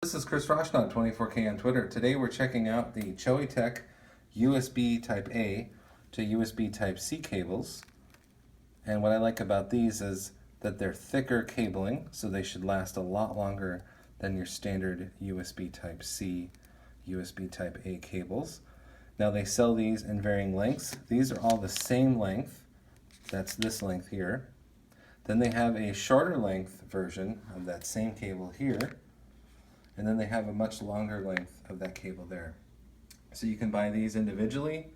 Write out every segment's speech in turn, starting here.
This is Chris Roshnaut, 24K on Twitter. Today we're checking out the Choetech USB Type A to USB Type C cables. And what I like about these is that they're thicker cabling, so they should last a lot longer than your standard USB Type C, USB Type A cables. Now they sell these in varying lengths. These are all the same length. That's this length here. Then they have a shorter length version of that same cable here. And then they have a much longer length of that cable there. So you can buy these individually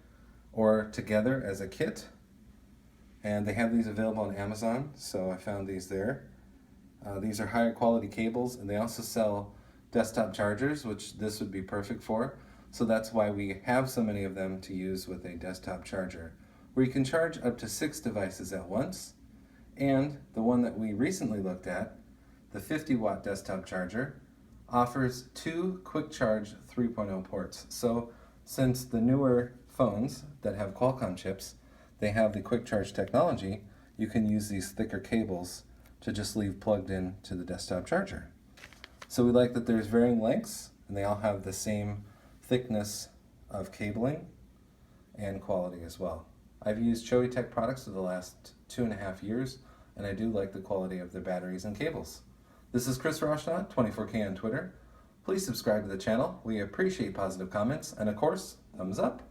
or together as a kit. And they have these available on Amazon, so I found these there. These are higher quality cables, and they also sell desktop chargers, which this would be perfect for. So that's why we have so many of them to use with a desktop charger, where you can charge up to 6 devices at once. And the one that we recently looked at, the 50-watt desktop charger, offers 2 quick charge 3.0 ports. So since the newer phones that have Qualcomm chips, they have the quick charge technology, you can use these thicker cables to just leave plugged in to the desktop charger. So we like that there's varying lengths, and they all have the same thickness of cabling and quality as well. I've used Choetech products for the last 2.5 years, and I do like the quality of their batteries and cables. This is Chris Roshnaut, 24K on Twitter. Please subscribe to the channel. We appreciate positive comments, and of course, thumbs up.